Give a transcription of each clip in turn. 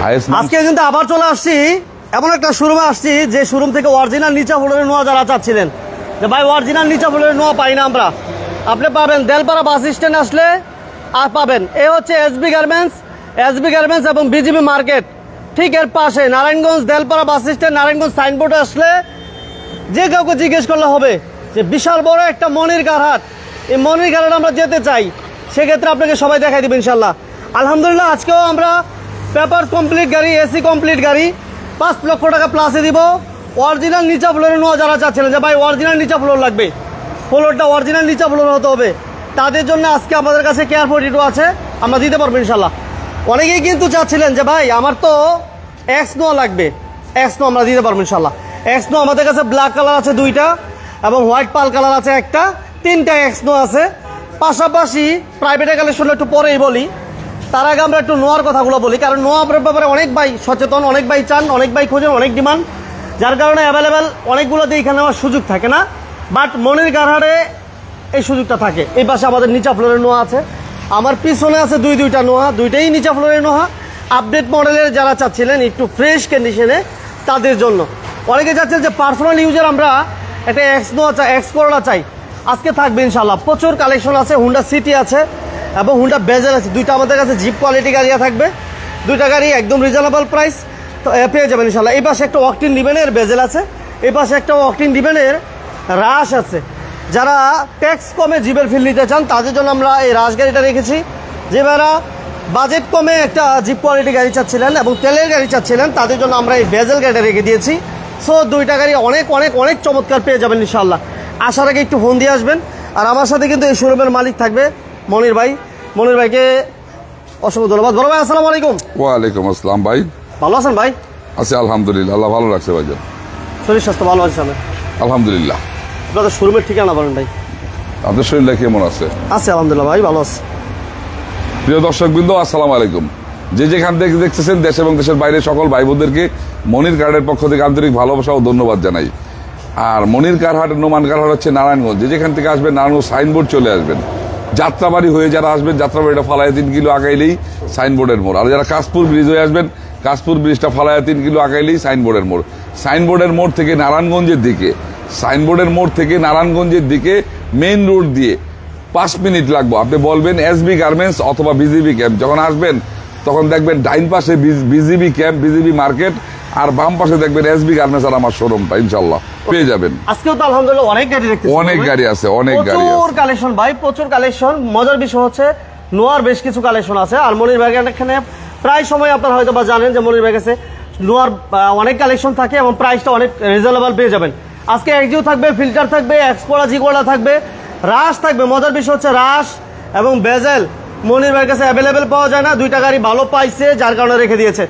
আজকে কিন্তু আবার চলে আসছি এমন একটা শোরুমে আসছি যে শোরুম থেকে অরিজিনাল নিচা ফ্লোরের নোয়া যারা চাচ্ছিলেন যে ভাই অরিজিনাল নিচা ফ্লোরের নোয়া পাই না আমরা, আপনি পাবেন দেলপাড়া বাস স্ট্যান্ড আসলে আর পাবেন। এ হচ্ছে এসবি গার্মেন্টস এবং বিজিবি মার্কেট, ঠিক এর পাশে নারায়ণগঞ্জ দেলপাড়া বাস স্ট্যান্ড নারায়ণগঞ্জ সাইনবোর্ডে আসলে যে কাউকে জিজ্ঞেস করলে হবে যে বিশাল বড় একটা মনির কারহাট, এই মনির কারহাট আমরা যেতে চাই, সেক্ষেত্রে আপনাকে সবাই দেখাই দেবেন ইনশাল্লাহ। আলহামদুলিল্লাহ আজকেও আমরা পেপার কমপ্লিট গাড়ি, এসি কমপ্লিট গাড়ি 5 লক্ষ টাকা প্লাসে দিব। অরিজিনাল নিচা ফ্লোরে নোয়া যারা চাচ্ছিলেন যে ভাই অরিজিনাল নিচা ফ্লোর লাগবে, ফ্লোরটা অরিজিনাল নিচা ফ্লোর হতে হবে, তাদের জন্য আজকে আমাদের কাছে কেয়ার 42 আছে, আমরা দিতে পারবো ইনশাল্লাহ। অনেকেই কিন্তু চাচ্ছিলেন যে ভাই আমার তো এক্স নোয়া লাগবে, এক্স নোয়া আমরা দিতে পারবো ইনশাল্লাহ। এক্স নোয়া আমাদের কাছে ব্ল্যাক কালার আছে 2টা এবং হোয়াইট পাল কালার আছে 1টা, 3টা এক্স নোয়া আছে। পাশাপাশি প্রাইভেটের কালেকশন একটু পরেই বলি, তার আগে আমরা একটু নোয়ার কথাগুলো বলি, কারণ নোয়ার ব্যাপারে অনেক ভাই সচেতন, অনেক ভাই চান, অনেক ভাই খোঁজেন, অনেক ডিমান্ড, যার কারণে অ্যাভেলেবেল অনেকগুলো দিয়ে এখানে আমার সুযোগ থাকে না, বাট মনির কারহাটে এই সুযোগটা থাকে। এই পাশে আমাদের নিচা ফ্লোরের নোয়া আছে, আমার পিছনে আছে 2টা নোয়া, 2টাই নিচা ফ্লোরের নোয়া। আপডেট মডেলের যারা চাচ্ছিলেন একটু ফ্রেশ কন্ডিশনে তাদের জন্য, অনেকে চাচ্ছেন যে পার্সোনাল ইউজের আমরা একটা এক্স নোয়া চাই, এক্স করোলা চাই, আজকে থাকবে ইনশাল্লাহ। প্রচুর কালেকশন আছে, হুন্ডা সিটি আছে এবং হুন্ডা বেজেল আছে, 2টা আমাদের কাছে জিপ কোয়ালিটি গাড়ি থাকবে, 2টা গাড়ি একদম রিজনেবল প্রাইস তো পেয়ে যাবেন ইনশাল্লাহ। এই পাশে একটা ওয়াকটিন ডিভেনের বেজেল আছে, এই পাশে একটা ওয়াকটিন ডিভেনের রাশ আছে। যারা ট্যাক্স কমে জিপের ফিল নিতে চান তাদের জন্য আমরা এই রাশ গাড়িটা রেখেছি। যে যারা বাজেট কমে একটা জিপ কোয়ালিটি গাড়ি চাচ্ছিলেন এবং তেলের গাড়ি চাচ্ছিলেন তাদের জন্য আমরা এই বেজেল গাড়িটা রেখে দিয়েছি। সো 2টা গাড়ি অনেক অনেক অনেক চমৎকার পেয়ে যাবেন ইনশাল্লাহ। আসার আগে একটু ফোন দিয়ে আসবেন। আর আমার সাথে কিন্তু এই শোরুমের মালিক থাকবে মনির ভাই, মনির ভাইকে অসংখ্য ধন্যবাদ। বড় ভাই আসসালামু আলাইকুম। ওয়ালাইকুম আসসালাম ভাই, ভালো আছেন ভাই? আছি আলহামদুলিল্লাহ, আল্লাহ ভালো রাখছে ভাইজান, শরীর স্বাস্থ্য ভালো আছে আলহামদুলিল্লাহ। আপনাদের শোরুমের ঠিকানা বলেন ভাই। আপনার শরীরটা কেমন আছে? আছে আলহামদুলিল্লাহ ভাই, ভালো আছে। প্রিয় দর্শকবৃন্দ আসসালামু আলাইকুম, যে যেখান থেকে দেখতেছেন দেশ এবং দেশের বাইরে সকল ভাই বোনদেরকে মনির কারহাটের পক্ষ থেকে আন্তরিক ভালোবাসা ও ধন্যবাদ জানাই। আর মনির কারহাট, নোমান কারহাট হচ্ছে নারায়ণগঞ্জ, যে যেখান থেকে আসবেন নারায়ণগঞ্জ সাইনবোর্ড চলে আসবেন। যাত্রাবাড়ি হয়ে যারা আসবেন যাত্রাবাড়িটা ফালায় 3 কিলো আগাইলেই সাইনবোর্ডের মোড়। আর যারা কাশপুর ব্রিজ হয়ে আসবেন কাশপুর ব্রিজটা ফালায় 3 কিলো আগাইলেই সাইনবোর্ডের মোড়। সাইনবোর্ডের মোড় থেকে নারায়ণগঞ্জের দিকে, সাইনবোর্ডের মোড় থেকে নারায়ণগঞ্জের দিকে মেইন রোড দিয়ে 5 মিনিট লাগবে। আপনি বলবেন এসবি গার্মেন্টস অথবা বিজিবি ক্যাম্প, যখন আসবেন তখন দেখবেন ডাইন পাশে বিজিবি ক্যাম্প, বিজিবি মার্কেট, আর বাম পাশে দেখবেন এসবি গার্মেন্টস আর আমার শোরুমটা ইনশাআল্লাহ পেয়ে যাবেন। আজকেও তো আলহামদুলিল্লাহ অনেক গাড়ি দেখতেছি, অনেক গাড়ি আছে, অনেক গাড়ি আছে, প্রচুর কালেকশন ভাই, প্রচুর কালেকশন। মজার বিষয় হচ্ছে নোয়ার বেশ কিছু কালেকশন আছে। আর মনির ভাই এখানে প্রায় সময় আপনারা হয়তো বা জানেন যে মনির ভাই কাছে নোয়ার অনেক কালেকশন থাকে এবং প্রাইসটা অনেক রিজনেবল পেয়ে যাবেন। আজকে এক্সিও থাকবে, ফিল্টার থাকবে, এক্সপোরা জিগোলা থাকবে, রাশ থাকবে। মজার বিষয় হচ্ছে রাশ এবং বেজেল মনির ভাইয়ের কাছে অ্যাভেলেবেল পাওয়া যায় না, 2টা গাড়ি ভালো পাইছে যার কারণে রেখে দিয়েছে।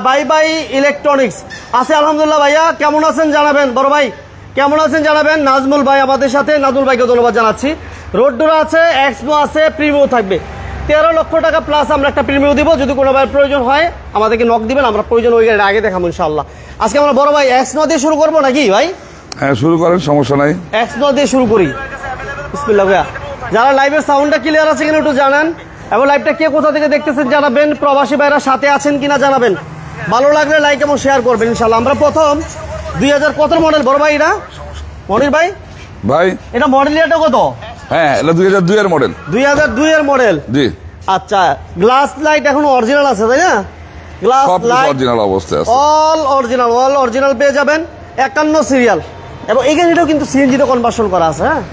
বাই বাই ইলেকট্রনিক্স আছে আলহামদুলিল্লাহ। ভাইয়া কেমন আছেন জানাবেন, বড় ভাই কেমন আছেন জানাবেন। নাজমুল ভাই আমাদের সাথে, নাজমুল ভাইকে ধন্যবাদ জানাচ্ছি। রোড ডোরা আছে, এক্সনো আছে, প্রিমিও থাকবে। 13 লক্ষ টাকা প্লাস আমরা একটা প্রিমিও দিব। যদি কোনো ভাই প্রয়োজন হয় আমাদেরকে নক দিবেন, আমরা প্রয়োজন ওই গাড়ির আগে দেখাবো ইনশাআল্লাহ। আজকে আমরা বড় ভাই এক্সনো দিয়ে শুরু করবো নাকি ভাই? হ্যাঁ শুরু করেন, সমস্যা নাই, এক্সনো দিয়ে শুরু করি। বিসমিল্লাহ ভাইয়া। যারা লাইভের সাউন্ডটা ক্লিয়ার আছে কিনা একটু জানান এবং লাইভটা কে কোথা থেকে দেখতেছেন জানাবেন। প্রবাসী ভাইরা সাথে আছেন কিনা জানাবেন। ভালো লাগলে লাইক এবং শেয়ার করবেন ইনশাআল্লাহ। আমরা প্রথম 2000 কত মডেল বড় ভাই এটা মনির ভাই? ভাই এটা মডেল এটা কত? হ্যাঁ এটা 2002 এর মডেল। 2002 এর মডেল, জি। আচ্ছা, গ্লাস লাইট এখন অরিজিনাল আছে তাই না? গ্লাস লাইট অরিজিনাল অবস্থায় আছে, অল অরিজিনাল পেয়ে যাবেন। 51 সিরিয়াল এবং এই গাড়িটাও কিন্তু সিএনজি তে কনভার্সন করা আছে। হ্যাঁ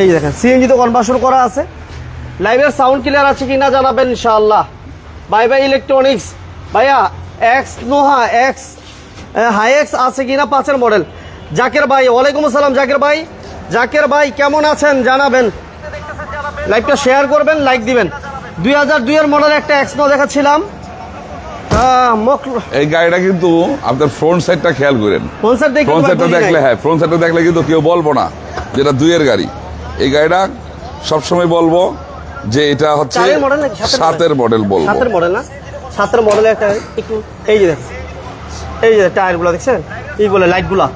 এই দেখেন সিএনজি তে কনভার্সন করা আছে। লাইভের সাউন্ড ক্লিয়ার আছে কিনা জানাবেন ইনশাআল্লাহ। বাই বাই ইলেকট্রনিক্স ভাইয়া এক্স নোহা এক্স হাইএক্স আছে কিনা 5 এর মডেল। জাকের ভাই ওয়ালাইকুম আসসালাম। জাকের ভাই কেমন আছেন জানাবেন। লাইভটা শেয়ার করবেন, লাইক দিবেন। 2002 এর মডেল একটা এক্স নো দেখাচ্ছিলাম। এই গাড়িটা কিন্তু আপনার ফ্রন্ট সাইডটা খেয়াল করেন, ফ্রন্ট সাইডটা দেখলে, হ্যাঁ ফ্রন্ট সাইডটা দেখলে কিন্তু কেউ বলবো না যেটা 2 এর গাড়ি। এই গাড়িটা সবসময় বলবো যে এটা হচ্ছে 7 এর মডেল বলবো। 7 এর মডেল না, 7 এর মডেল একটা একটু এই যে দেখেন, এই যে টায়ারগুলো দেখছেন, এইগুলো লাইটগুলো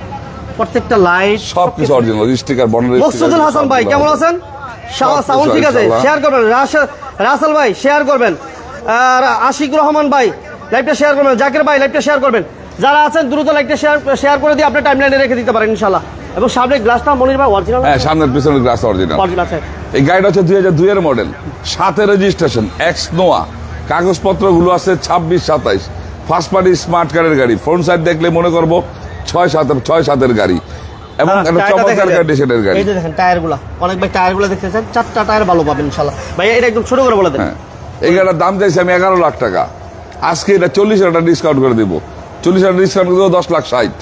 প্রত্যেকটা লাইট সবকিছু অরিজিনাল, স্টিকার বনের। মকসুদুল হাসান ভাই কেমন আছেন? সাউন্ড ঠিক আছে, শেয়ার করবেন। রাসেল ভাই শেয়ার করবেন। আর আশিক রহমান ভাই লাইভটা শেয়ার করবেন, জাকির ভাই লাইভটা শেয়ার করবেন, যারা আছেন দ্রুত লাইভটা শেয়ার করে দিয়ে আপনি টাইমলাইনে রেখে দিতে পারেন ইনশাআল্লাহ। এবং সামনের গ্লাসটা মনির ভাই অরিজিনাল, হ্যাঁ সামনের পিছনের গ্লাস অরিজিনাল। আছে। এই গাড়িটা হচ্ছে 2002 এর মডেল, 7 রেজিস্ট্রেশন, এক্স নোয়া, কাগজপত্রগুলো আছে 26-27, ফার্স্ট পার্টি স্মার্ট কারের গাড়ি। ফ্রন্ট সাইড দেখলে মনে করবো 6-7 গাড়ি এবং একটা চমৎকার কন্ডিশনের গাড়ি। এই যে দেখেন টায়ারগুলো, অনেক ভাই টায়ারগুলো দেখতেছেন, 4টা টায়ার ভালো পাবেন ইনশাআল্লাহ। ভাই এটা একদম ছোট করে বলে দেন। এই গাড়িটার দাম চাইছি আমি 11 লাখ টাকা, আজকে এটা 40,000 টাকা ডিসকাউন্ট করে দিব। 40,000 ডিসকাউন্ট করে দেবো 10,60,000।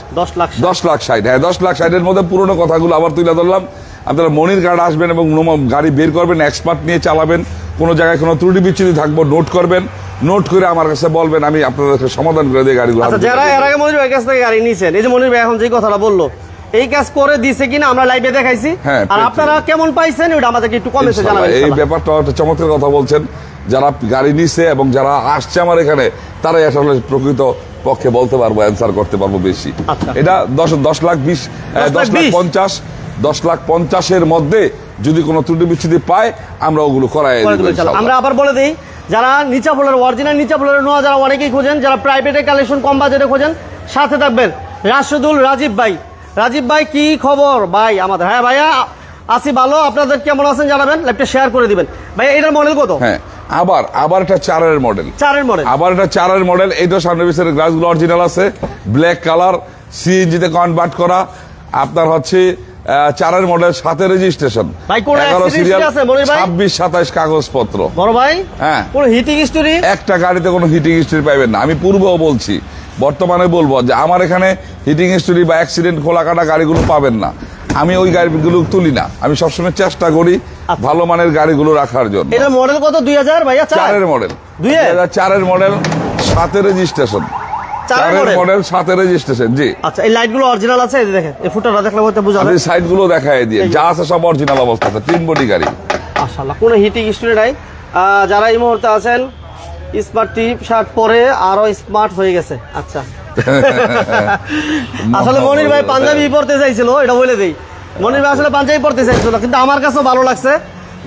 10,60,000 হ্যাঁ 10,60,000 মধ্যে পুরোনো কথাগুলো আবার তুলে ধরলাম। আপনারা মনির কার্ড আসবেন এবং গাড়ি বের করবেন, এক্সপার্ট নিয়ে চালাবেন, কোনো জায়গায় কোনো ত্রুটি বিচ্যুতি থাকবো নোট করবেন, নোট করে আমার কাছে বলবেন, আমি আপনাদের সমাধান করে দিই গাড়িগুলো। আচ্ছা, যারা এর আগে মনির ভাই কাছ থেকে গাড়ি নিয়েছেন, এই যে মনির ভাই এখন যে কথাটা বললো, এই কাজ করে দিছে কিনা আমরা লাইভে দেখাইছি, আর আপনারা কেমন পাইছেন ওটা আমাদেরকে একটু কমেন্টে জানাবেন। এই ব্যাপারটা একটা চমৎকার কথা বলছেন, যারা গাড়ি নিছে এবং যারা আসছে আমার এখানে তারাই আসলে প্রকৃত পক্ষে বলতে পারবো, অ্যান্সার করতে পারবো বেশি। এটা 10,50,000 মধ্যে যদি কোনো ত্রুটি বিচ্ছুতি পায় আমরা ওগুলো করাই। আমরা আবার বলে দিই, যারা নিচা ফ্লোরের অরিজিনাল নিচা ফ্লোরের নোয়া যারা অনেকেই খোঁজেন, যারা প্রাইভেটে কালেকশন কম বাজেটে খোঁজেন, সাথে থাকবেন রাশেদুল রাজীব ভাই। রাজীব ভাই কি খবর ভাই আমাদের? হ্যাঁ ভাইয়া আসি ভালো, আপনাদের কেমন আছেন জানাবেন, লাইভটা শেয়ার করে দিবেন। ভাই এটার মডেল কত? হ্যাঁ আবার একটা 4 মডেল, আবার এটা 4 মডেল। এইটা সামনে পিছনের গ্লাসগুলো অরিজিনাল আছে, ব্ল্যাক কালার, সিএনজিতে কনভার্ট করা। আপনার হচ্ছে 4 মডেল, 7 রেজিস্ট্রেশন, 11 সিরিয়াল, 26-27 কাগজপত্র। বড় ভাই হ্যাঁ, কোনো হিটিং হিস্টোরি? একটা গাড়িতে কোনো হিটিং হিস্টোরি পাবেন না। আমি পূর্বেও বলছি, বর্তমানে বলবো যে আমার এখানে হিটিং হিস্টোরি বা অ্যাক্সিডেন্ট খোলা কাটা গাড়িগুলো পাবেন না। আমি ওই গাড়িগুলো তুলি না, আমি সবসময় চেষ্টা করি ভালো মানের গাড়িগুলো রাখার জন্য। এটা মডেল কত? 2000 ভাইয়া? 4 model, 2004 model, 7 registration, 4 model, 7 registration. জি আচ্ছা, এই লাইটগুলো অরিজিনাল আছে? এই দেখেন, এই ফুটারটা দেখলে হয়তো বুঝা যাবে। আমি সাইডগুলো দেখায় দিয়ে যা আছে সব অরিজিনাল অবস্থাতে, 3 বডি গাড়ি। মাশাআল্লাহ, কোনো হিটিং হিস্টোরি নাই। যারা এই মুহূর্তে আছেন স্মার্ট টিপ শার্ট পরে আরো স্মার্ট হয়ে গেছে। আচ্ছা আসলে মনির ভাই পাঞ্জাবি পড়তে চাইছিল, এটা বলে দেই, মনির ভাই আসলে পাঞ্জাবি পড়তে চাইছিল, কিন্তু আমার কাছেও ভালো লাগছে,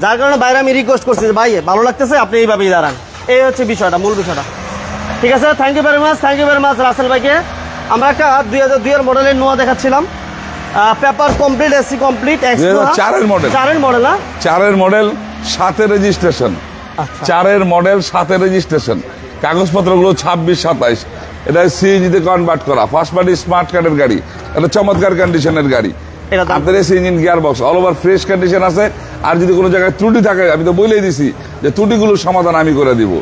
যার কারণে বাইরে আমি রিকোয়েস্ট করছি যে ভাই ভালো লাগতেছে আপনি এইভাবেই দাঁড়ান। এই হচ্ছে বিষয়টা, মূল বিষয়টা। ঠিক আছে, thank you very much Russell ভাইকে। আমরা একটা 2002 এর মডেলের নোয়া দেখাচ্ছিলাম, paper complete, AC complete, 4 model, 4 model, 7 registration, 4 model, 7 registration, কাগজপত্রগুলো 26-27। এটা সিএনজিতে কনভার্ট করা, ফার্স্ট পার্টি স্মার্ট কার্ডের গাড়ি, এটা চমৎকার কন্ডিশনের গাড়ি। আপনার AC engine gear box all over fresh condition আছে। আর যদি কোনো জায়গায় ত্রুটি থাকে আমি তো বলেই দিছি যে ত্রুটিগুলোর সমাধান আমি করে দিব।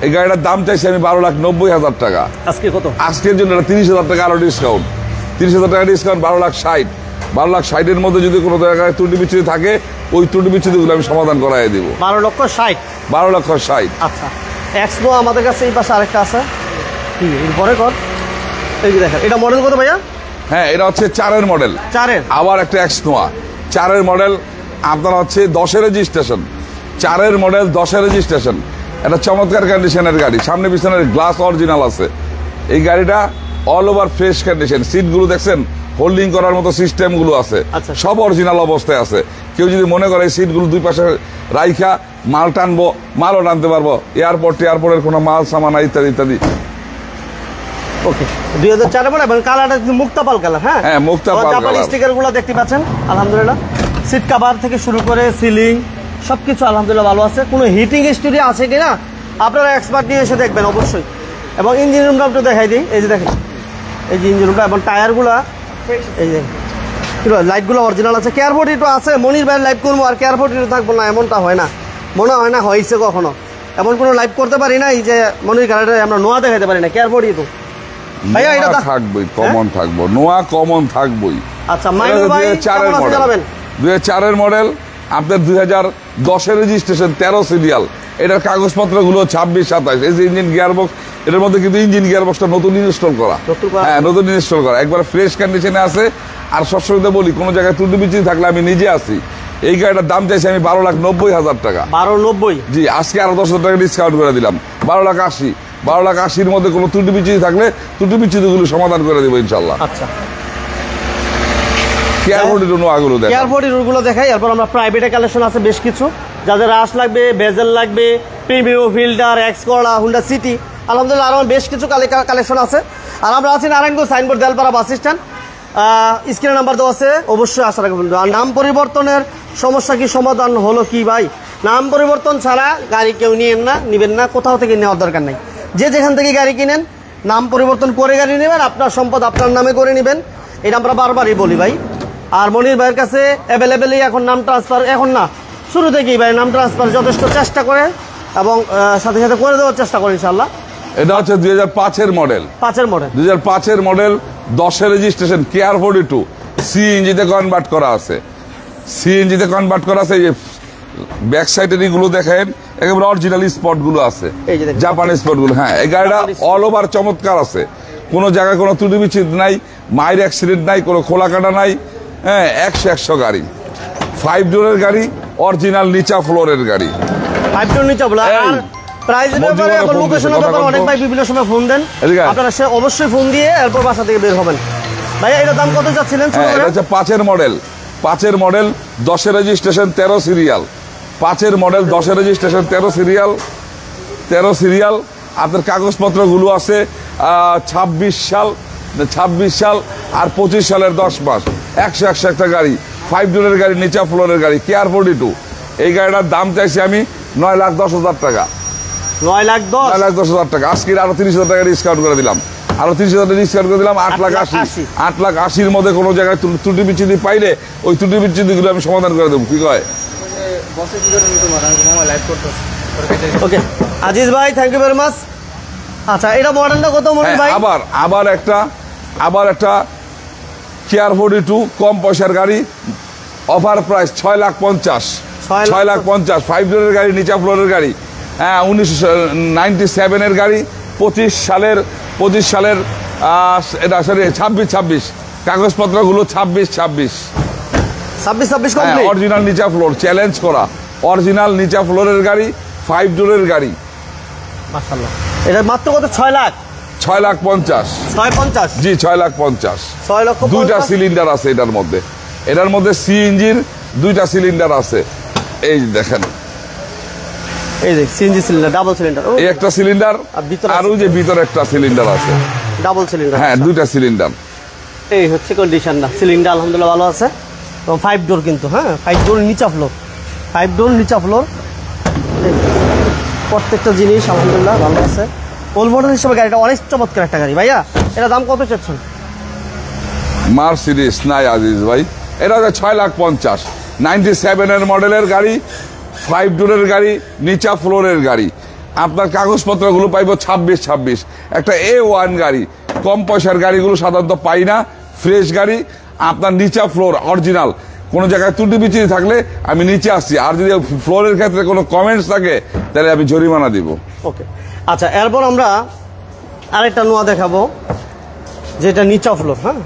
এই গাড়িটার দাম চাইছি আমি 12,90,000 টাকা। আজকে কত? আজকের জন্য 30,000 টাকা আরো ডিসকাউন্ট, 30,000 টাকা ডিসকাউন্ট, 12,60,000 মধ্যে যদি কোনো জায়গায় ত্রুটি বিচ্ছুতি থাকে ওই ত্রুটি বিচ্ছুতিগুলো আমি সমাধান করাই দিব। 12,60,000। আচ্ছা, এক্সনো আমাদের কাছে এই পাশে আরেকটা আছে, পরে কর। এই যে দেখেন, এটা মডেল কত ভাইয়া? হ্যাঁ, এটা হচ্ছে 4 মডেল, আবার একটা এক্সনোয়া, 4 মডেল, আপনার হচ্ছে 10 রেজিস্ট্রেশন, 4 মডেল, 10 রেজিস্ট্রেশন। এটা চমৎকার কন্ডিশনের গাড়ি, সামনে পিছনের গ্লাস অরিজিনাল আছে। এই গাড়িটা অল ওভার ফ্রেশ কন্ডিশন, সিটগুলো দেখছেন হোল্ডিং করার মতো সিস্টেম গুলো আছে, সব অরিজিনাল অবস্থায় আছে। কেউ যদি মনে করে এই সিটগুলো দুই পাশে রাইখা মাল টানবো, মালও টানতে পারবো, এয়ারপোর্টের কোনো মাল সামান ইত্যাদি ইত্যাদি। ওকে, 2004 মডেল এবং কালারটা মুক্তাপাল কালার। হ্যাঁ, মুক্তাপাল কালার। স্টিকার গুলো দেখতে পাচ্ছেন, আলহামদুলিল্লাহ সিট কভার থেকে শুরু করে সিলিং সবকিছু আলহামদুলিল্লাহ ভালো আছে। কোনো হিটিং হিস্টোরি আছে কিনা আপনারা এক্সপার্ট নিয়ে এসে দেখবেন অবশ্যই। এবং ইঞ্জিন রুমটা একটু দেখাই দিই, এই যে দেখেন, এই যে ইঞ্জিন রুমটা এবং টায়ারগুলো, এই যে লাইটগুলো অরিজিনাল আছে। কেয়ারবোর্ড একটু আছে, মনির ভাইয়ের লাইভ করবো আর কেয়ারবোর্ড একটু থাকবো না, এমনটা হয় না, মনে হয় না হয়েছে কখনো। এমন কোনো লাইভ করতে পারি না এই যে মনির গাড়িটা আমরা নোয়া দেখাতে পারি না, কেয়ারবোর্ডই তো ভাইয়া এটা থাকবেই, কমন থাকবো, নোয়া কমন থাকবোই। আচ্ছা, মাইনুল ভাই 2004 মডেল, আপনার 2010 রেজিস্ট্রেশন, 13 সিরিয়াল। এটার কাগজপত্রগুলো 26-27। এই যে ইঞ্জিন গিয়ার বক্স, এটার মধ্যে কিন্তু ইঞ্জিন গিয়ার বক্সটা নতুন ইনস্টল করা, হ্যাঁ নতুন ইনস্টল করা, একবার ফ্রেশ কন্ডিশনে আছে। আর সবসময় বলি কোনো জায়গায় ত্রুটি বিচ্ছুতি থাকলে আমি নিজে আসি। এই গাড়িটার দাম চাইছি আমি 12,90,000 টাকা। 12,90? জি, আজকে আরো 10,000 টাকা ডিসকাউন্ট করে দিলাম, 12,80,000। 12,80,000 মধ্যে কোনো ত্রুটি বিচ্ছুতি থাকলে ত্রুটি বিচ্ছুতিগুলো সমাধান করে দেবো ইনশাল্লাহ। আচ্ছা, কেয়ারবোর্ডগুলো দেখাই। এরপর আমরা প্রাইভেটে কালেকশন আছে বেশ কিছু, যাদের রাশ লাগবে, বেজেল লাগবে, premium filter, X Corolla, Honda city, আলহামদুলিল্লাহ আরো বেশ কিছু কালেকশন আছে। আর আমরা আছি Narayanganj signboard Delpara bus stand, স্ক্রিনে নাম্বার দেওয়া আছে, অবশ্যই আশা রাখবেন। আর নাম পরিবর্তনের সমস্যা কি সমাধান হলো কি ভাই? নাম পরিবর্তন ছাড়া গাড়ি কেউ নিবেন না, কোথাও থেকে নেওয়ার দরকার নেই। যে যেখান থেকে গাড়ি কিনেন নাম পরিবর্তন করে গাড়ি নেবেন, আপনার সম্পদ আপনার নামে করে নেবেন, এটা আমরা বারবারই বলি ভাই। আর মনির ভাইয়ের কাছে অ্যাভেলেবেলই এখন নাম ট্রান্সফার, এখন না শুরু থেকেই ভাই নাম ট্রান্সফার যথেষ্ট চেষ্টা করে এবং সাথে সাথে করে দেওয়ার চেষ্টা করে ইনশাল্লাহ। এটা হচ্ছে 2005-এর মডেল, 5-এর মডেল, 2005-এর মডেল, 10-এর রেজিস্ট্রেশন, কেয়ার 42, সিএনজিতে কনভার্ট করা আছে, সিএনজিতে কনভার্ট করা আছে। এই যে ব্যাক সাইডের এগুলো দেখেন, একেবারে অরিজিনাল স্পটগুলো আছে, এই যে দেখেন জাপানি স্পটগুলো। হ্যাঁ, এই গাড়িটা অল ওভার চমৎকার আছে, কোনো জায়গায় কোনো ত্রুটি বিচ্ছিন্ন নাই, মায়ের অ্যাক্সিডেন্ট নাই, কোনো খোলা কাটা নাই। হ্যাঁ, 100 গাড়ি, 5 ডোরের গাড়ি, অরিজিনাল নিচা ফ্লোরের গাড়ি। 5 ডোর নিচে বলা। আর প্রাইসের ব্যাপারে এবং লোকেশনের ব্যাপারে অনেক ভাই বিভিন্ন সময় ফোন দেন, আপনারা সে অবশ্যই ফোন দিয়ে এরপর বাসা থেকে বের হবেন। ভাই এটা দাম কত যাচ্ছিলেন? এটা হচ্ছে 5-এর মডেল, 5-এর মডেল, 10-এর রেজিস্ট্রেশন, 13 সিরিয়াল। 5-এর মডেল, 10-এর রেজিস্ট্রেশন, 13 সিরিয়াল, 13 সিরিয়াল। আপনার কাগজপত্রগুলো আছে 26 সাল আর 25 সালের 10 মাস। 100 একটা গাড়ি, 5 ডোরের গাড়ি, নিচা ফ্লোরের গাড়ি, কেয়ার 42। এই গাড়িটার দাম চাইছি আমি 9,10,000 টাকা। 9,10,000 টাকা। আজকে আরো 30,000 টাকা ডিসকাউন্ট করে দিলাম, আরো 30,000 ডিসকাউন্ট করে দিলাম। 8,80,000। 8,80,000 মধ্যে কোনো জায়গায় ত্রুটি বিচ্ছিন্ন পাইলে ওই ত্রুটি বিচ্ছিন্নগুলো আমি সমাধান করে দেবো। কি কয়? ওকে আজিজ ভাই, থ্যাংক ইউ ভেরি মাচ। আচ্ছা, এটা মডেলটা কত মনে ভাই? আবার একটা কেয়ার 42 কম পয়সার গাড়ি, অফার প্রাইস 6,50,000। 6,50,000, 5 ডোরের গাড়ি, নিচা ফ্লোরের গাড়ি। হ্যাঁ, 1997-এর গাড়ি, 25 সালের এটা সরি 26 কাগজপত্রগুলো 26 কমপ্লিট। অরিজিনাল নিচা ফ্লোর, চ্যালেঞ্জ করা অরিজিনাল নিচা ফ্লোরের গাড়ি, 5 ডোরের গাড়ি। মাশাআল্লাহ, এটা মাত্র কত? 6,50,000। 6,50,000? জি, 6,50,000। 6,50,000। 2টা সিলিন্ডার আছে এটার মধ্যে সিএনজির 2টা সিলিন্ডার আছে। এই দেখেন, এই যে সিএনজি সিলিন্ডার, ডাবল সিলিন্ডার, এই একটা সিলিন্ডার আর ওই যে ভিতরে একটা সিলিন্ডার আছে, ডাবল সিলিন্ডার। হ্যাঁ, 2টা সিলিন্ডার। এই হচ্ছে কন্ডিশনটা, সিলিন্ডার আলহামদুলিল্লাহ ভালো আছে। তো 5 ডোর কিন্তু, হ্যাঁ 5 ডোর নিচা ফ্লোর, 5 ডোর নিচা ফ্লোর, প্রত্যেকটা জিনিস আলহামদুলিল্লাহ ভালো আছে। ওল্ড মডেল হিসেবে গাড়িটা অনেক চমৎকার একটা গাড়ি। ভাইয়া এটা দাম কত চাচ্ছেন? মার্সিডিজ নাই আজিজ ভাই, এটা হচ্ছে 6,50,000। 97-এর মডেলের গাড়ি, 5 ডোরের গাড়ি, নিচা ফ্লোরের গাড়ি। আপনার কাগজপত্রগুলো পাইব 26। একটা A1 গাড়ি, কম পয়সার গাড়িগুলো সাধারণত পাই না, ফ্রেশ গাড়ি। আপনার নিচা ফ্লোর অরিজিনাল, কোনো জায়গায় ত্রুটি বিচ্ছিন্ন থাকলে আমি নিচে আসছি, আর যদি ফ্লোরের ক্ষেত্রে কোনো কমেন্টস থাকে তাহলে আমি জরিমানা দিব। ওকে, আচ্ছা, এরপর আমরা আরেকটা নোয়া দেখাবো যেটা নিচা ফ্লোর। হ্যাঁ,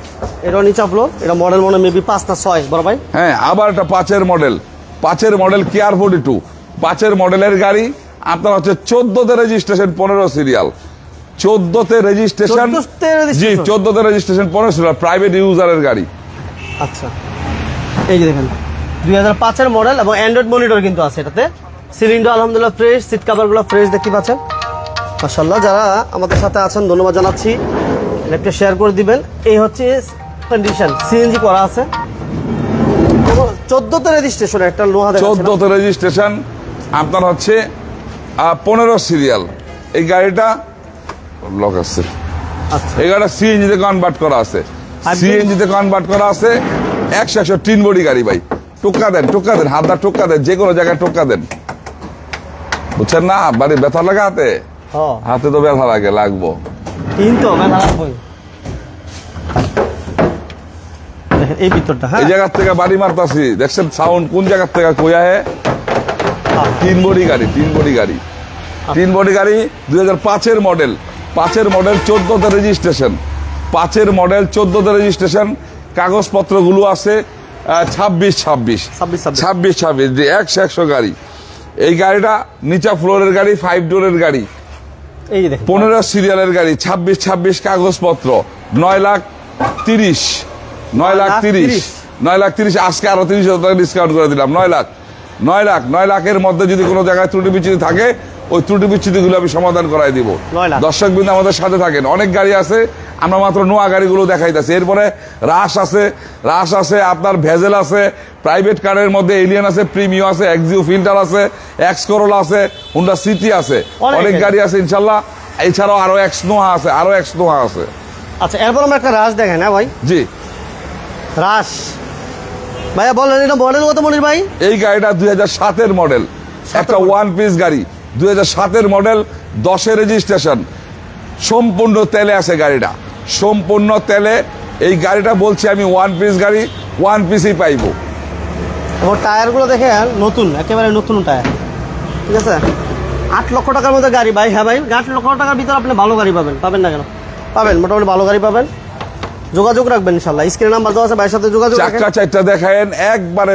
এটা নিচা ফ্লোর, এটা মডেল মনে মেবি 5 না 6 বড় ভাই। হ্যাঁ, আবার একটা 5-এর মডেল কেয়ার 42, 5-এর মডেলের গাড়ি। আপনার হচ্ছে 14তে রেজিস্ট্রেশন, 15 সিরিয়াল। 14তে রেজিস্ট্রেশন, জি 14তে রেজিস্ট্রেশন, 15 সিরিয়াল, প্রাইভেট ইউজারের গাড়ি। আচ্ছা, এই যে দেখেন 2005-এর মডেল এবং অ্যান্ড্রয়েড মনিটর কিন্তু আছে এটাতে। সিলিন্ডার আলহামদুলিল্লাহ ফ্রেশ, সিট কভারগুলো ফ্রেশ দেখতে পাচ্ছেন। মাশাআল্লাহ, যারা আমাদের সাথে আছেন ধন্যবাদ জানাচ্ছি, একটা শেয়ার করে দিবেন। এই হচ্ছে কন্ডিশন, সিএনজি করা আছে। 14তে রেজিস্ট্রেশন, একটা লোহা 14তে রেজিস্ট্রেশন, আপনার হচ্ছে 15 সিরিয়াল। এই গাড়িটা লক আছে। আচ্ছা, এই গাড়িটা সিএনজিতে কনভার্ট করা আছে, 100 তিন বডি গাড়ি ভাই। টোকা দেন, হাত দা টোকা দেন, যে কোনো জায়গায় টোকা দেন, বুঝছেন না? বাড়ি ব্যথা লাগে হাতে তো ব্যথা লাগবো কিন্তু ব্যথা লাগবে। এই ভিতরটা, এই জায়গার থেকে বাড়ি মারতাছি, দেখছেন সাউন্ড কোন জায়গার থেকে কইয়া হে। 3 বডি গাড়ি, 3 বডি গাড়ি, 2005-এর মডেল, 14তে রেজিস্ট্রেশন, 5-এর মডেল, 14তে রেজিস্ট্রেশন। কাগজপত্রগুলো আছে 26 100 গাড়ি। এই গাড়িটা নিচা ফ্লোরের গাড়ি, 5 ডোরের গাড়ি, 15 সিরিয়ালের গাড়ি, 26 কাগজপত্র, 9,30,000। আজকে আরো 30,000 টাকা ডিসকাউন্ট করে দিলাম, 9 লাখ। 9 লাখের মধ্যে যদি কোনো জায়গায় ত্রুটি বিচ্ছিন্ন থাকে ওই ত্রুটি বিচ্ছুতিগুলো আমি সমাধান করাই দিব। 9 লাখ। দর্শক বিন্দু আমাদের সাথে থাকেন। অনেক গাড়ি আছে, আমরা মাত্র নোয়া গাড়িগুলো দেখাইতেছি। এরপরে রাশ আছে, আপনার ভেজেল আছে, প্রাইভেট কারের মধ্যে এলিয়ান আছে, প্রিমিও আছে, এক্সিও ফিল্টার আছে, এক্স করোলা আছে, হুন্ডা সিটি আছে, অনেক গাড়ি আছে ইনশাল্লাহ। এছাড়াও আরো এক্স নোয়া আছে। আচ্ছা, এরপর আমরা একটা রাশ দেখেন। হ্যাঁ ভাই, জি রাশ ভাইয়া বলেন এটা মডেল কত মনির ভাই? এই গাড়িটা 2007-এর মডেল, একটা ওয়ান পিস গাড়ি, 2007-এর মডেল, 10-এর রেজিস্ট্রেশন, সম্পূর্ণ তেলে আছে গাড়িটা, সম্পূর্ণ তেলে। এই গাড়িটা বলছি আমি ওয়ান পিস গাড়ি, ওয়ান পিসই পাইবো। এবং টায়ারগুলো দেখেন নতুন, একেবারে নতুন টায়ার, ঠিক আছে। 8 লক্ষ টাকার মধ্যে গাড়ি ভাই। হ্যাঁ ভাই, 8 লক্ষ টাকার ভিতরে আপনি ভালো গাড়ি পাবেন না কেন? পাবেন, মোটামুটি ভালো গাড়ি পাবেন। যোগাযোগ রাখবেন ইনশাল্লাহ, স্ক্রিনে নাম্বার দেওয়া আছে, ভাইয়ের সাথে যোগাযোগ রাখেন। চাক্কা 4টা দেখায়েন, একবারে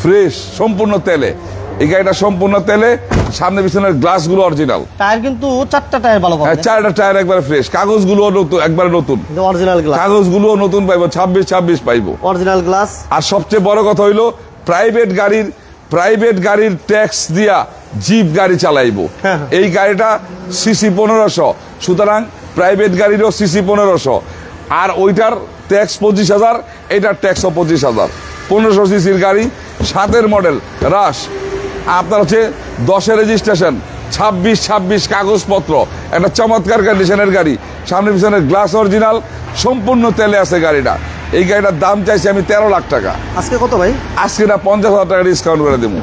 ফ্রেশ, সম্পূর্ণ তেলে। এই গাড়িটা সম্পূর্ণ তেলে, সামনে পিছনের গ্লাসগুলো অরিজিনাল। টায়ার কিন্তু 4টা টায়ার ভালো পাবেন। 4টা টায়ার একবারে ফ্রেশ, কাগজগুলো নতুন, একবারে নতুন, অরিজিনাল গ্লাস, কাগজগুলো নতুন পাইবো, 26 পাইবো অরিজিনাল গ্লাস। আর সবচেয়ে বড় কথা হইলো প্রাইভেট গাড়ির ট্যাক্স দিয়া জিপ গাড়ি চালাইবো। এই গাড়িটা সিসি 1500, সুতরাং প্রাইভেট গাড়িরও সিসি 1500, আর ওইটার ট্যাক্স 25,000, এটার ট্যাক্সও 25,000। 1500 সিসির গাড়ি, 7-এর মডেল রাশ, আপনার হচ্ছে 10-এর রেজিস্ট্রেশন, 26 কাগজপত্র, একটা চমৎকার কন্ডিশনের গাড়ি, সামনে পিছনের গ্লাস অরিজিনাল, সম্পূর্ণ তেলে আছে গাড়িটা। এই গাড়িটার দাম চাইছি আমি 13 লাখ টাকা। আজকে কত ভাই? আজকে না 50,000 টাকা ডিসকাউন্ট করে দেবো,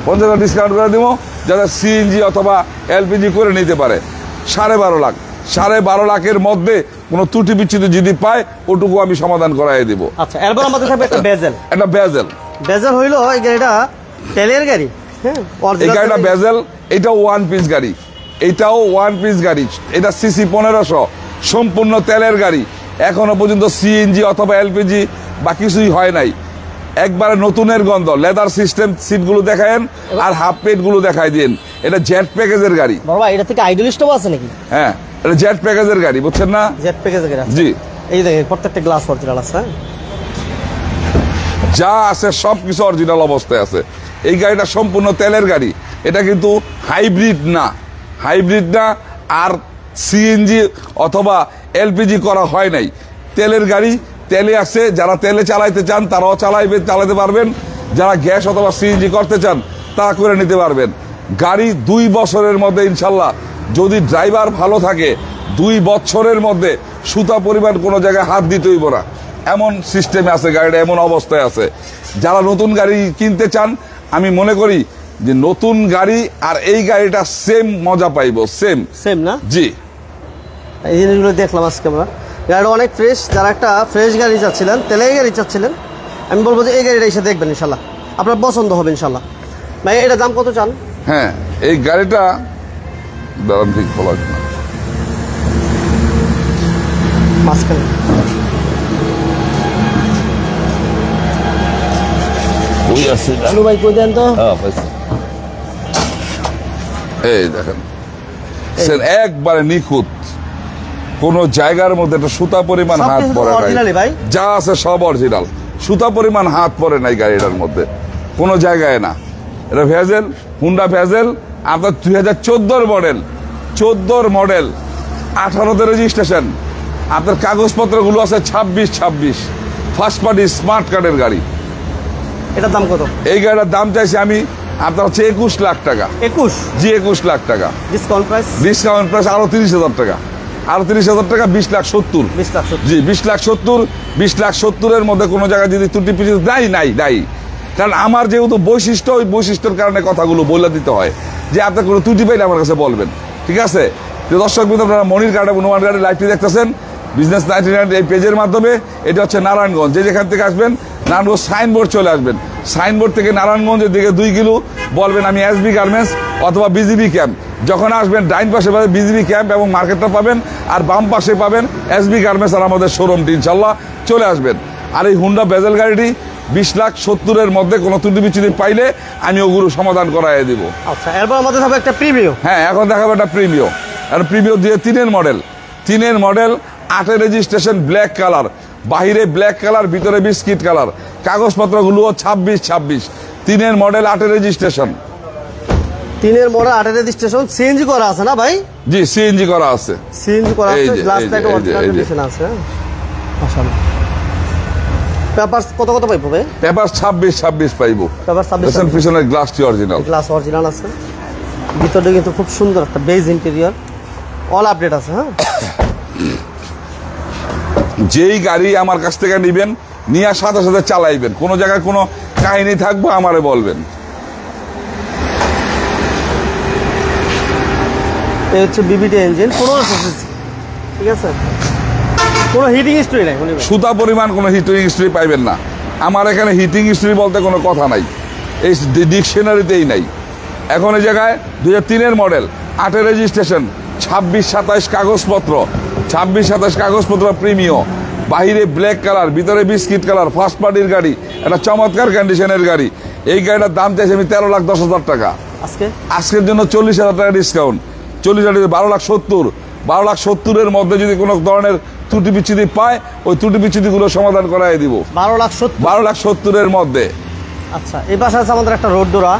50,000 ডিসকাউন্ট করে দেবো, যাতে সিএনজি অথবা এলপিজি করে নিতে পারে। 12.5 লাখ, 12.5 লাখের মধ্যে কোনো ত্রুটি বিচ্ছুতি যদি পায়, ওটুকু আমি সমাধান করাই দিব। আচ্ছা, এরপর আমাদের থাকবে একটা বেজেল। বেজেল হইলো এই গাড়িটা তেলের গাড়ি। হ্যাঁ, এই গাড়িটা বেজেল, এটাও ওয়ান পিস গাড়ি, এটা সিসি 1500, সম্পূর্ণ তেলের গাড়ি। এখনো পর্যন্ত সিএনজি অথবা এলপিজি বা কিছুই হয় নাই, একবারে নতুনের গন্ধ। লেদার সিস্টেম সিটগুলো দেখায়েন, আর হাফ পেট গুলো দেখাই দিন। এটা জেট প্যাকেজের গাড়ি। বাবা, এটা থেকে আইডলিস্টও আছে নাকি? হ্যাঁ, এটা জেট প্যাকেজের গাড়ি, বুঝছেন না? জেট প্যাকেজের গাড়ি, জি। এই দেখেন প্রত্যেকটা গ্লাস অরিজিনাল আছে, যা আছে সবকিছু অরিজিনাল অবস্থায় আছে। এই গাড়িটা সম্পূর্ণ তেলের গাড়ি, এটা কিন্তু হাইব্রিড না, আর সিএনজি অথবা এলপিজি করা হয় নাই। তেলের গাড়ি, তেলে আছে। যারা তেলে চালাইতে চান তারাও চালাতে পারবেন, যারা গ্যাস অথবা সিএনজি করতে চান তারা করে নিতে পারবেন। গাড়ি 2 বছরের মধ্যে ইনশাল্লাহ, যদি ড্রাইভার ভালো থাকে, 2 বছরের মধ্যে সুতা পরিমাণ কোনো জায়গায় হাত দিতে হইব না, এমন সিস্টেমে আছে গাড়িটা, এমন অবস্থায় আছে। যারা নতুন গাড়ি কিনতে চান, আমি মনে করি যে নতুন গাড়ি আর এই গাড়িটা সেম মজা পাইবো, সেম না? জি। এই জিনিসগুলো দেখলাম আজকে আমরা, গাড়িটা অনেক ফ্রেশ। যারা একটা ফ্রেশ গাড়ি চাচ্ছিলেন, তেলের গাড়ি চাচ্ছিলেন, আমি বলবো যে এই গাড়িটা এসে দেখবেন, ইনশাল্লাহ আপনার পছন্দ হবে ইনশাল্লাহ। ভাই, এটা দাম কত চান? হ্যাঁ, এই গাড়িটা দাম ঠিক বলা যায় না, মাঝখানে ভাই কই দেন তো। এই দেখেন, একবারে নিখুঁত, কোন জায়গার মধ্যে একটা সুতা পরিমাণ হাত পড়ে নাই, যা আছে সব অরিজিনাল, সুতা পরিমাণ হাত পড়ে নাই গাড়িটার মধ্যে কোনো জায়গায় না। এটা ভেজেল, হুন্ডা ভেজেল, আপনার 2014 মডেল, 18তে রেজিস্ট্রেশন, আপনার কাগজপত্রগুলো আছে 26, ফার্স্ট পার্টি স্মার্ট কার্ডের গাড়ি। এটার দাম কত? এই গাড়িটার দাম চাইছি আমি আপনার হচ্ছে 21 লাখ টাকা। 21? জি, 21 লাখ টাকা। ডিসকাউন্ট প্রাইস আরো 30,000 টাকা, 20 লাখ 70। জি, 20 লাখ 70-এর মধ্যে কোনো জায়গায় যদি ত্রুটি পিছু নাই, কারণ আমার যেহেতু বৈশিষ্ট্য, ওই বৈশিষ্ট্যের কারণে কথাগুলো বলে দিতে হয়, যে আপনার কোনো ত্রুটি পাইলে আমার কাছে বলবেন, ঠিক আছে? দর্শক বিন্দু, আপনারা মনির কার্ড এবং নোমান কার্ডের লাইভটি দেখতেছেন বিজনেস 99 এই পেজের মাধ্যমে। এটা হচ্ছে নারায়ণগঞ্জ, যেখান থেকে আসবেন নারায়ণগঞ্জ সাইনবোর্ড চলে আসবেন, সাইনবোর্ড থেকে নারায়ণগঞ্জের দিকে 2 কিলো বলবেন আমি এসবি গার্মেন্টস অথবা বিজিবি ক্যাম্প। যখন আসবেন ডাইন পাশে পাবেন বিজিবি ক্যাম্প এবং মার্কেটটা পাবেন, আর বাম পাশে পাবেন এসবি গার্মেন্টস আর আমাদের শোরুমটি। ইনশাল্লাহ চলে আসবেন। আর এই হুন্ডা বেজেল গাড়িটি 20 লাখ 70-এর মধ্যে কোনো ত্রুটি বিচ্ছুতি পাইলে আমি ওগুলো সমাধান করাই দিব। আচ্ছা, এরপর আমাদের হবে একটা প্রিমিও। হ্যাঁ, এখন দেখাবো একটা প্রিমিও। আর প্রিমিও দিয়ে 3-এর মডেল, 8-এর রেজিস্ট্রেশন, ব্ল্যাক কালার, বাহিরে ব্ল্যাক কালার, ভিতরে বিস্কিট কালার, কাগজপত্রগুলো 26, 3-এর মডেল, 8-এর রেজিস্ট্রেশন। 3 এর মডেল 8 এর রেজিস্ট্রেশন, সিএনজি করা আছে না ভাই? জি সিএনজি করা আছে, সিএনজি করা এই আছে, যে, গ্লাস এই যে, লাইট এই যে, অরিজিনাল এই যে। কন্ডিশন আছে। মাশাআল্লাহ। পেপারস কত পাইবো ভাই? পেপার 26 পাইবো। পেপার 26 দেখেন পিছনের গ্লাসটি অরিজিনাল, গ্লাস অরিজিনাল আছে। ভিতরটা কিন্তু খুব সুন্দর একটা বেজ ইন্টেরিয়র, অল আপডেট আছে। হ্যাঁ, যেই গাড়ি আমার কাছ থেকে নিবেন নিয়ে সাথে সাথে চালাইবেন, কোনো জায়গায় কোনো কাহিনী থাকবে আমারে বলবেন। এই হচ্ছে বিবিটি ইঞ্জিন, 1500 সিসি, ঠিক আছে? কোনো হিটিং হিস্ট্রি নাই উনি ভাই। সুতা পরিমাণ কোনো হিটিং হিস্ট্রি পাইবেন না আমার এখানে। হিটিং হিস্ট্রি বলতে কোনো কথা নাই, এই ডিকশনারিতেই নাই। এখন এই জায়গায় 2003 এর মডেল, 8 এর রেজিস্ট্রেশন, 26-27 কাগজপত্র, 26-27 কাগজপত্র প্রিমিয়াম, বাহিরে ব্ল্যাক কালার, ভিতরে বিস্কিট কালার, ফার্স্ট পার্টির গাড়ি, একটা চমৎকার কন্ডিশনের গাড়ি। এই গাড়িটার দাম চাইছি আমি 13,10,000 টাকা। আজকের জন্য 40,000 টাকা ডিসকাউন্ট, 40,000 12,70,000, 12,70,000 মধ্যে যদি কোনো ধরনের ত্রুটি বিচ্ছুতি পায় ওই ত্রুটি বিচ্ছুতিগুলো সমাধান করাই দিব। 12,70,000 মধ্যে। আচ্ছা, এই পাশে আছে আমাদের একটা রোড ডোরা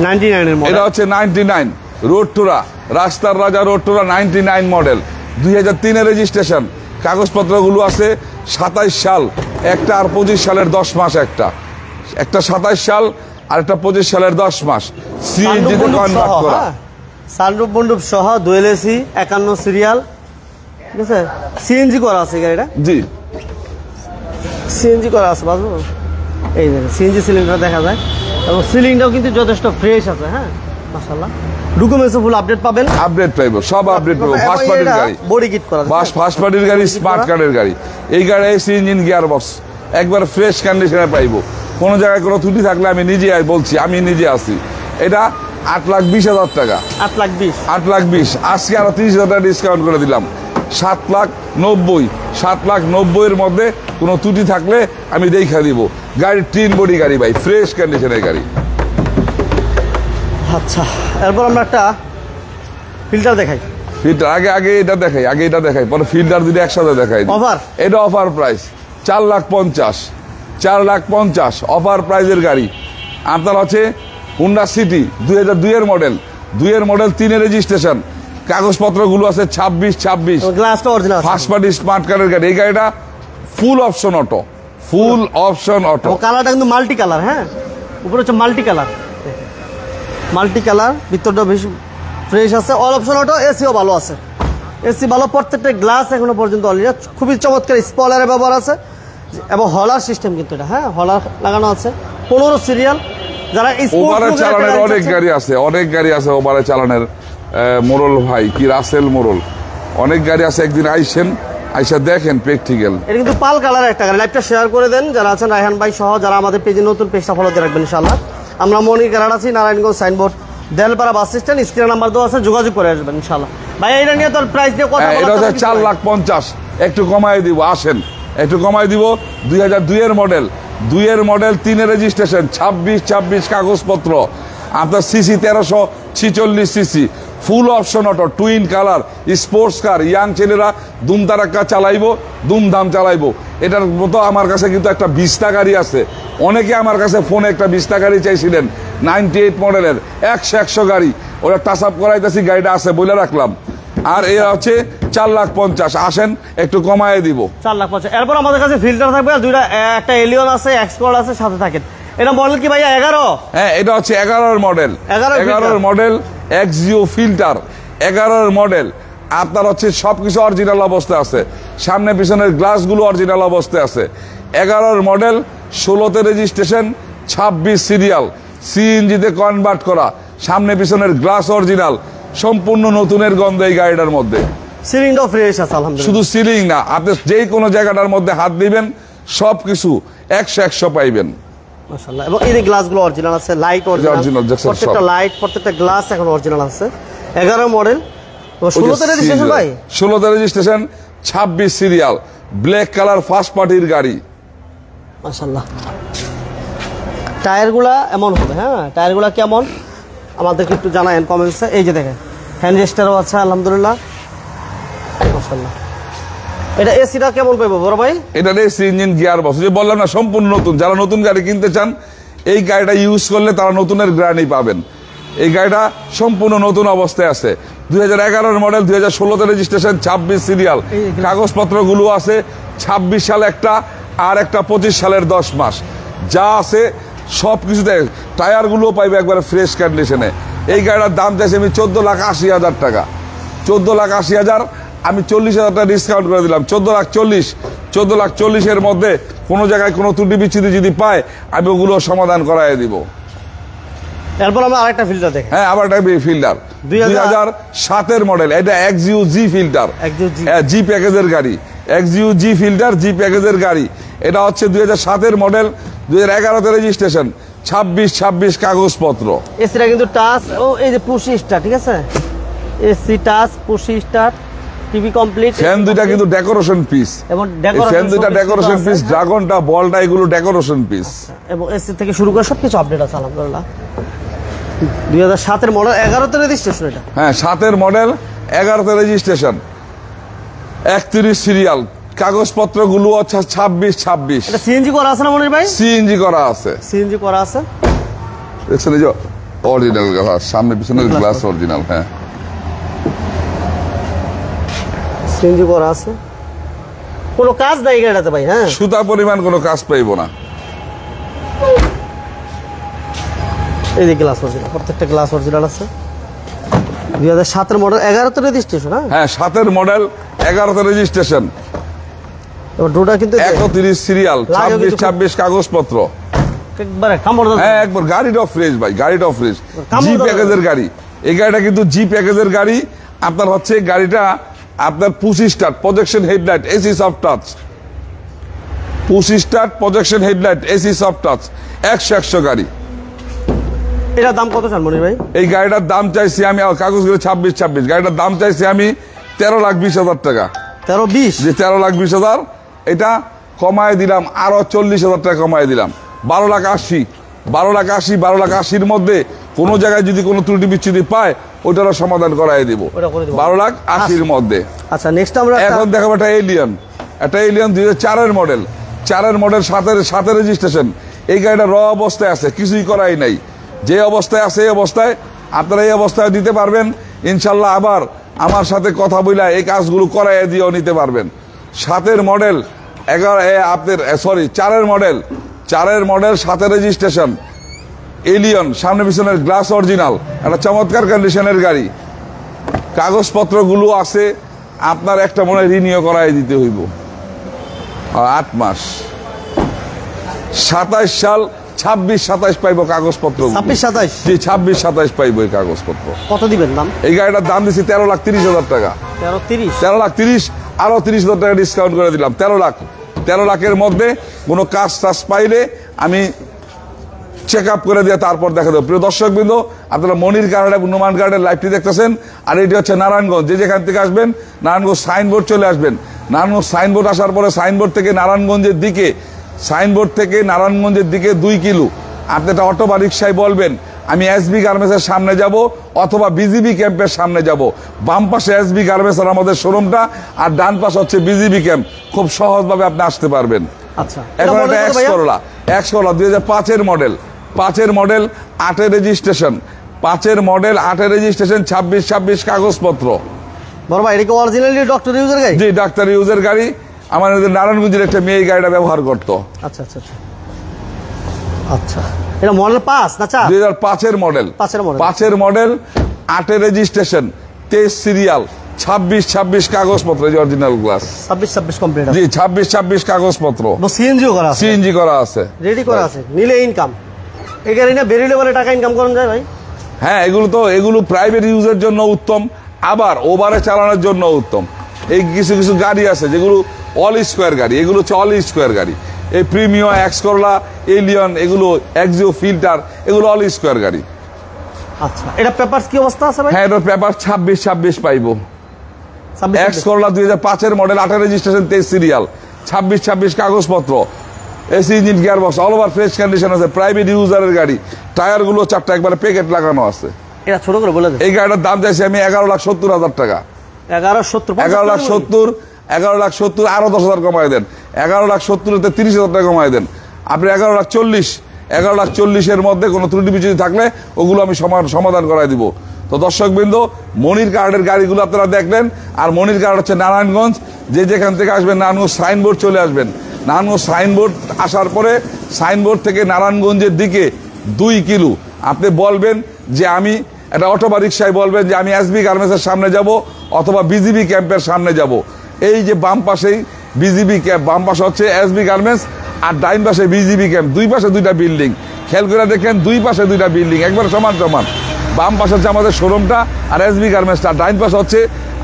99 এর মডেল। এটা হচ্ছে 99 রোড টোরা, রাস্তার রাজা রোড টোরা 99 মডেল, 2003 এর রেজিস্ট্রেশন। কাগজপত্রগুলো আছে 27 সাল, একটা আর 25 সালের 10 মাস, একটা 27 সাল আর একটা 25 সালের 10 মাস। সিএনজি তে কনভার্ট করা, সানরুফ বন্ডুপ সহ, ডুয়েল এসি, 51 সিরিয়াল, ঠিক আছে? সিএনজি করা আছে গাড়িটা, জি সিএনজি করা আছে বাজু। এই যে সিএনজি সিলিন্ডার দেখা যায় এবং সিলিংটাও কিন্তু যথেষ্ট ফ্রেশ আছে। হ্যাঁ, মাশাআল্লাহ। ডকুমেন্টস ফুল আপডেট পাবেন, আপডেট পাইবো, সব আপডেট পাইবো। ফার্স্ট পার্টির গাড়ি, বডি কিট করা, ফার্স্ট পার্টির গাড়ি, স্মার্ট কার্ডের গাড়ি। এই গাড়ি এসি ইঞ্জিন গিয়ার বক্স একবার ফ্রেশ কন্ডিশনে পাইবো। কোনো জায়গায় কোনো ত্রুটি থাকলে আমি নিজে বলছি, আমি নিজে আছি। এটা 8,20,000 টাকা, 8,20,000। আজকে আরো 30,000 টাকা ডিসকাউন্ট করে দিলাম, 7,90,000। 7,90,000 মধ্যে কোনো ত্রুটি থাকলে আমি দেখা দিব। গাড়ির টিন বডি গাড়ি ভাই, ফ্রেশ কন্ডিশনের গাড়ি। আচ্ছা, এরপর আমরা একটা ফিল্টার দেখাই। ফিল্টার আগে এটা দেখাই, পরে ফিল্টার যদি একসাথে দেখাই। অফার, এটা অফার প্রাইস 4,50,000 অফার প্রাইজের গাড়ি। আপনার হচ্ছে হুন্ডা সিটি 2002 এর মডেল, 2 এর মডেল, 3 এর রেজিস্ট্রেশন, কাগজপত্রগুলো আছে 26, গ্লাসটা অরিজিনাল, ফার্স্ট পার্টি স্মার্ট কার্ডের গাড়ি। এই গাড়িটা ফুল অপশন অটো, ফুল অপশন অটো। কালারটা কিন্তু মাল্টি কালার। হ্যাঁ, উপরে হচ্ছে মাল্টি কালার, ভিতরটা বেশি ফ্রেশ আছে, অল অপশন অটো। এসিও ভালো আছে, এসি ভালো, প্রত্যেকটা গ্লাস এখনো পর্যন্ত অরিজিনাল, খুবই চমৎকার স্পয়লারের ব্যবহার আছে এবং হলার সিস্টেম কিন্তু এটা। হ্যাঁ, হলার লাগানো আছে, 15 সিরিয়াল। যারা ওভারে চালানের অনেক গাড়ি আছে, ওভারে চালানের। মোরল ভাই কি রাসেল মোরল, অনেক গাড়ি আছে। একদিন আইসা দেখেন প্র্যাকটিক্যাল। এটা কিন্তু পাল কালার একটা গাড়ি। লাইভটা শেয়ার করে দেন যারা আছেন, রায়হান ভাই সহ যারা আমাদের পেজে নতুন, পেজটা ফলো দিয়ে রাখবেন ইনশাআল্লাহ। আমরা মনির গ্যারাড আছি, Narayanganj signboard, Delpara bus stand, screen number দেওয়া আছে, যোগাযোগ করে আসবেন ইনশাআল্লাহ। ভাই এটা নিয়ে তোর প্রাইস দিয়ে কথা বলা, এটা হচ্ছে 4,50,000, একটু কমাই দিব, আসেন একটু কমাই দিব। 2002 এর মডেল, 2 এর মডেল, 3 এর রেজিস্ট্রেশন, 26 কাগজপত্র। আপনার CC 1346 CC, full option auto, twin colour, sports car. Young ছেলেরা দুমদারাক্কা চালাইবো, দুমধাম চালাইবো। এটার মতো আমার কাছে কিন্তু একটা ভিস্তা গাড়ি আছে। অনেকে আমার কাছে ফোনে একটা ভিস্তা গাড়ি চাইছিলেন, 98 মডেলের, 100 গাড়ি। ওরা টাচ আপ করাইতেছি, গাড়িটা আছে বলে রাখলাম। আর এরা হচ্ছে 4,50,000, আসেন একটু কমায় দিব। 4,50,000। এরপর আমাদের কাছে ফিল্টার থাকবে, আর দুইটা, একটা এলিয়ন আছে, এক্সকোর্ড আছে, সাথে থাকেন। এটা মডেল কি ভাইয়া 11? হ্যাঁ, এটা হচ্ছে 11 model, 11 model Axio filter, 11 model. আপনার হচ্ছে সবকিছু অরিজিনাল অবস্থায় আছে, সামনে পিছনের গ্লাসগুলো অরিজিনাল অবস্থায় আছে। 11 মডেল, 16তে রেজিস্ট্রেশন, 26 সিরিয়াল, সিএনজিতে কনভার্ট করা, সামনে পিছনের গ্লাস অরিজিনাল, সম্পূর্ণ নতুনের গন্ধ এই গাড়িটার মধ্যে। সিলিংটাও ফ্রেশ আছে আলহামদুলিল্লাহ। শুধু সিলিং না, আপনি যেই কোনো জায়গাটার মধ্যে হাত দিবেন সবকিছু 100 পাইবেন। মাশাআল্লাহ। এবং এই গ্লাসগুলো অরিজিনাল আছে, লাইট অরিজিনাল, প্রত্যেকটা লাইট, প্রত্যেকটা গ্লাস এখন অরিজিনাল আছে। 11 মডেল, 16তে রেজিস্ট্রেশন ভাই, 16তে registration, 26 serial, black colour, first পার্টির গাড়ি। মাশাআল্লাহ। টায়ারগুলা এমন হবে। হ্যাঁ, টায়ারগুলা কেমন আমাদেরকে একটু জানায়েন কমেন্টসে। এই যে দেখেন, হ্যান্ড রেস্টারও আছে আলহামদুলিল্লাহ, মাশাআল্লাহ। এটা এসিটা কেমন পাইবো বড় ভাই? এটা এসি ইঞ্জিন গিয়ার বক্স, যে বললাম না সম্পূর্ণ নতুন। যারা নতুন গাড়ি কিনতে চান এই গাড়িটা ইউজ করলে তারা নতুনের গ্যারান্টি পাবেন। এই গাড়িটা সম্পূর্ণ নতুন অবস্থায় আছে, 2011 মডেল, 2016 রেজিস্ট্রেশন, 26 সিরিয়াল, কাগজপত্রগুলো আছে 26 সাল একটা, আর একটা 25 সালের 10 মাস, যা আছে সব কিছুতে। টায়ারগুলো পাইবে একবারে ফ্রেশ কন্ডিশনে। এই গাড়িটার দাম চাইছি আমি 14,80,000 টাকা, 14,80,000। আমি 40,000 টাকা ডিসকাউন্ট করে দিলাম, 14,40,000। 14,40,000 মধ্যে কোনো জায়গায় কোনো ত্রুটি বিচ্ছুতি যদি পায় আমি ওগুলো সমাধান করাই দিব। এরপর আমরা আরেকটা ফিল্টার দেখি। হ্যাঁ, আবার একটা ফিল্টার 2007 মডেল, এটা XU G ফিল্টার, জি প্যাকেজের গাড়ি, XU G ফিল্টার, জি প্যাকেজের গাড়ি। এটা হচ্ছে 2007 মডেল, 2011 রেজিস্ট্রেশন, 26 কাগজপত্র। এসিটা কিন্তু টাচ, ও এই যে পুশ স্টার্ট, ঠিক আছে, AC touch, push start, TV complete. Fan দুইটা কিন্তু ডেকোরেশন পিস, এবং ফ্যান দুইটা ডেকোরেশন পিস, ড্রাগনটা, বলটা, এগুলো ডেকোরেশন পিস। এবং এসি থেকে শুরু করে সবকিছু আপডেট আছে আলহামদুলিল্লাহ। 2007 মডেল, 11 রেজিস্ট্রেশন এটা। হ্যাঁ, 7 মডেল, 11 রেজিস্ট্রেশন, 31 সিরিয়াল, কাগজপত্রগুলো হচ্ছে 26। এটা সিএনজি করা আছে না মনির ভাই? সিএনজি করা আছে, সিএনজি করা আছে। দেখছেন এই যে অরিজিনাল গ্লাস, সামনে পিছনের গ্লাস অরিজিনাল। হ্যাঁ, সিএনজি করা আছে, কোনো কাজ নাই গাড়িটাতে ভাই। হ্যাঁ, সুতা পরিমাণ কোনো কাজ পাইব না। এই যে গ্লাস অরিজিনাল, প্রত্যেকটা গ্লাস অরিজিনাল আছে। 2007 মডেল, 11 রেজিস্ট্রেশন। হ্যাঁ, 7 মডেল, 11 রেজিস্ট্রেশন, এবং ডোটা কিন্তু 31 সিরিয়াল, 26 কাগজপত্র। একবারে কামড় দাও। হ্যাঁ, একবার গাড়িটাও ফ্রেশ ভাই, গাড়িটাও ফ্রেশ, জি প্যাকেজের গাড়ি। এই গাড়িটা কিন্তু জি প্যাকেজের গাড়ি। আপনার হচ্ছে গাড়িটা আপনার push start, projection headlight, AC soft touch, push start, projection headlight, AC soft touch, 100 গাড়ি। এটার দাম কত চান মনির ভাই? এই গাড়িটার দাম চাইছি আমি, কাগজগুলো 26। গাড়িটার দাম চাইছি আমি 13,20,000 টাকা। 13,20? যে 13,20,000, এটা কমায় দিলাম, আরো 40,000 টাকা কমায় দিলাম, 12,80,000। 12,80,000, 12,80,000 মধ্যে কোন জায়গায় যদি কোনো ত্রুটি বিচ্ছুতি পায় ওইটারও সমাধান করাই দিব, 12,80,000 মধ্যে। আচ্ছা, নেক্সট আমরা এখন দেখাবো একটা এলিয়ন। একটা এলিয়ন 2004 মডেল, 4 মডেল, 7 রেজিস্ট্রেশন। এই গাড়িটা র অবস্থায় আছে, কিছুই করাই নাই। যে অবস্থায় আছে এই অবস্থায় আপনারা এই অবস্থায় দিতে পারবেন ইনশাল্লাহ। আবার আমার সাথে কথা বলে এই কাজগুলো করাই দিয়েও নিতে পারবেন। 7 মডেল, 4 মডেল, 7 রেজিস্ট্রেশন, এলিয়ন, সামনে পিছনের গ্লাস অরিজিনাল, একটা চমৎকার কন্ডিশনের গাড়ি। কাগজপত্রগুলো আছে আপনার একটা মনে রিনিউ করাই দিতে হইব 8 মাস। 27 সাল, 26-27 পাইব কাগজপত্র। 26-27? জি, 26-27 পাইব এই কাগজপত্র। কত দিবেন দাম? এই গাড়িটার দাম দিচ্ছি 13,30,000 টাকা। 13,30,000, আরো 30,000 টাকা ডিসকাউন্ট করে দিলাম। 13 লাখের মধ্যে কোনো কাজ টাজ পাইলে আমি চেক আপ করে দিয়ে তারপর দেখা দেবো। প্রিয় দর্শকবৃন্দ, আপনারা মনির কার হাট এবং নোমান কার হাটের লাইভটি দেখতেছেন। আর এটি হচ্ছে নারায়ণগঞ্জ। যে যেখান থেকে আসবেন নারায়ণগঞ্জ সাইনবোর্ড চলে আসবেন। নারায়ণগঞ্জ সাইনবোর্ড আসার পরে সাইনবোর্ড থেকে নারায়ণগঞ্জের দিকে 2 কিলো আপনি একটা অটো বা রিক্সায় বলবেন আমি এসবি গার্মেন্টসের সামনে যাব অথবা বিজিবি ক্যাম্পের সামনে যাব। বাম পাশে এসবি গার্মেন্টস আর আমাদের শোরুমটা, আর ডান পাশে হচ্ছে বিজিবি ক্যাম্প। খুব সহজভাবে আপনি আসতে পারবেন। আচ্ছা, এখন একটা এক্স করলা 2005 মডেল, 8 রেজিস্ট্রেশন, 26 কাগজপত্র। বড় ভাই, এটা কি অরিজিনালি ডক্টর ইউজার গাড়ি? জি, ডাক্তার ইউজার গাড়ি। আমার নারায়ণগঞ্জের একটা মেয়ে গাড়িটা ব্যবহার করতো। আচ্ছা আচ্ছা আচ্ছা আচ্ছা, এটা মডেল 5 না 4? 2005 মডেল, 5 মডেল, 8 রেজিস্ট্রেশন, 23 সিরিয়াল, 26 কাগজপত্র, অরিজিনাল গ্লাস। 26 কমপ্লিট। জি, 26 কাগজপত্র। সিএনজি করা আছে, সিএনজি করা আছে, রেডি করা আছে। নিলে ইনকাম, এই গাড়ি না বেরিয়ে বলে টাকা ইনকাম করা যায় ভাই। হ্যাঁ, এগুলো প্রাইভেট ইউজের জন্য উত্তম, আবার ওভারে চালানোর জন্য উত্তম। এই কিছু গাড়ি আছে যেগুলো অল স্কোয়ার গাড়ি, এগুলো হচ্ছে অল স্কোয়ার গাড়ি। এই প্রিমিয়াম, এক্স করলা, এলিয়ন, এগুলো এক্সিও ফিল্টার, এগুলো অল স্কোয়ার গাড়ি। আচ্ছা, এটা পেপারস কি অবস্থা আছে ভাই? হ্যাঁ, এটার পেপার 26 পাইবো। X Corolla 2005 model, 8 registration, 23 serial, 26 কাগজপত্র, AC engine, gear box, all over fresh condition আছে। প্রাইভেট ইউজারের গাড়ি। টায়ারগুলো 4টা একবারে প্যাকেট লাগানো আছে। এটা ছোট করে বলে দেন। এই গাড়িটার দাম চাইছি আমি 11,70,000 টাকা। 11,70, আরো 10,000 কমায় দেন। 11,70,000 30,000 টাকা কমায় দেন। আপনি 11,40,000, 11,40,000 মধ্যে কোনো ত্রুটি বিচ্যুতি থাকলে ওগুলো আমি সমাধান করাই দিব। তো দর্শকবৃন্দ, মনির কার্ডের গাড়িগুলো আপনারা দেখলেন। আর মনির কার্ড হচ্ছে নারায়ণগঞ্জ। যে যেখান থেকে আসবেন নারায়ণগঞ্জ সাইনবোর্ড চলে আসবেন। নারায়ণগঞ্জ সাইনবোর্ড আসার পরে সাইনবোর্ড থেকে নারায়ণগঞ্জের দিকে 2 কিলো আপনি বলবেন যে আমি একটা অটো বা রিক্সায় বলবেন যে আমি এসবি গার্মেন্টসের সামনে যাব অথবা বিজিবি ক্যাম্পের সামনে যাব। এই যে বাম পাশেই বিজিবি ক্যাম্প, বাম পাশে হচ্ছে এসবি গার্মেন্টস আর ডাইন পাশে বিজিবি ক্যাম্প। 2 পাশে 2টা বিল্ডিং, খেয়াল করে দেখেন 2 পাশে 2টা বিল্ডিং একবার সমান সমান। বাম পাশে হচ্ছে আমাদের শোরুমটা আর এসবি গার্মেন্টসটা, ডাইন পাশে হচ্ছে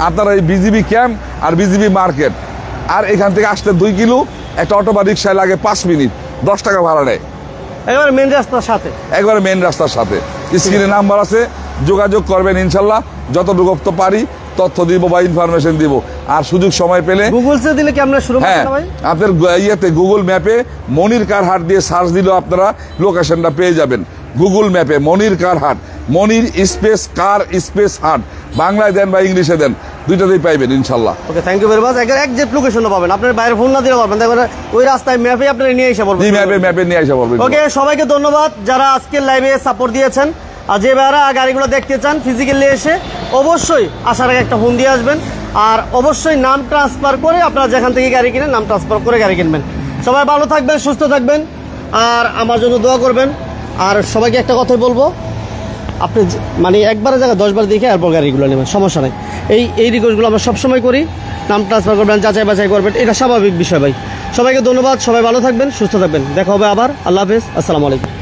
আপনার এই বিজিবি ক্যাম্প আর বিজিবি মার্কেট। আর এখান থেকে আসতে 2 কিলো একটা অটো বা রিক্সায় লাগে 5 মিনিট, 10 টাকা ভাড়া নেয়। একেবারে মেন রাস্তার সাথে, একবারে মেন রাস্তার সাথে। স্ক্রিনে নাম্বার আছে, যোগাযোগ করবেন। ইনশাল্লাহ যতটুকু তো পারি তথ্য দিব বা ইনফরমেশন দিব। আর সুযোগ সময় পেলে গুগলসে দিলে কি আমরা শুরু হ্যাঁ, করতে ভাই? আপনার ইয়েতে গুগল ম্যাপে মনির কার হাট দিয়ে সার্চ দিলেও আপনারা লোকেশনটা পেয়ে যাবেন। গুগল ম্যাপে মনির কার হাট, মনির স্পেস কার স্পেস হাট, বাংলায় দেন বা ইংলিশে দেন, দুইটাতেই পাইবেন ইনশাল্লাহ। Okay, thank you very much. Exact লোকেশনটা পাবেন, আপনার বাইরে ফোন না দিলে পারবেন, দেখবেন ওই রাস্তায় ম্যাপে আপনারা নিয়ে এসে বলবেন। ম্যাপে নিয়ে আসা বলবেন। ওকে, সবাইকে ধন্যবাদ যারা আজকের লাইভে সাপোর্ট দিয়েছেন। আর যে ভাইরা গাড়িগুলো দেখতে চান ফিজিক্যালি এসে অবশ্যই আসার আগে একটা ফোন দিয়ে আসবেন। আর অবশ্যই নাম ট্রান্সফার করে আপনারা যেখান থেকে গাড়ি কিনেন নাম ট্রান্সফার করে গাড়ি কিনবেন। সবাই ভালো থাকবেন, সুস্থ থাকবেন, আর আমার জন্য দোয়া করবেন। আর সবাইকে একটা কথাই বলবো, আপনি মানে একবারের জায়গায় 10 বার দেখে এরপর গাড়িগুলো নেবেন, সমস্যা নেই। এই রিকোয়েস্টগুলো আমরা সবসময় করি। নাম ট্রান্সফার করবেন, যাচাই বাছাই করবেন, এটা স্বাভাবিক বিষয় ভাই। সবাইকে ধন্যবাদ, সবাই ভালো থাকবেন, সুস্থ থাকবেন। দেখা হবে আবার। আল্লাহ হাফেজ, আসসালামু আলাইকুম।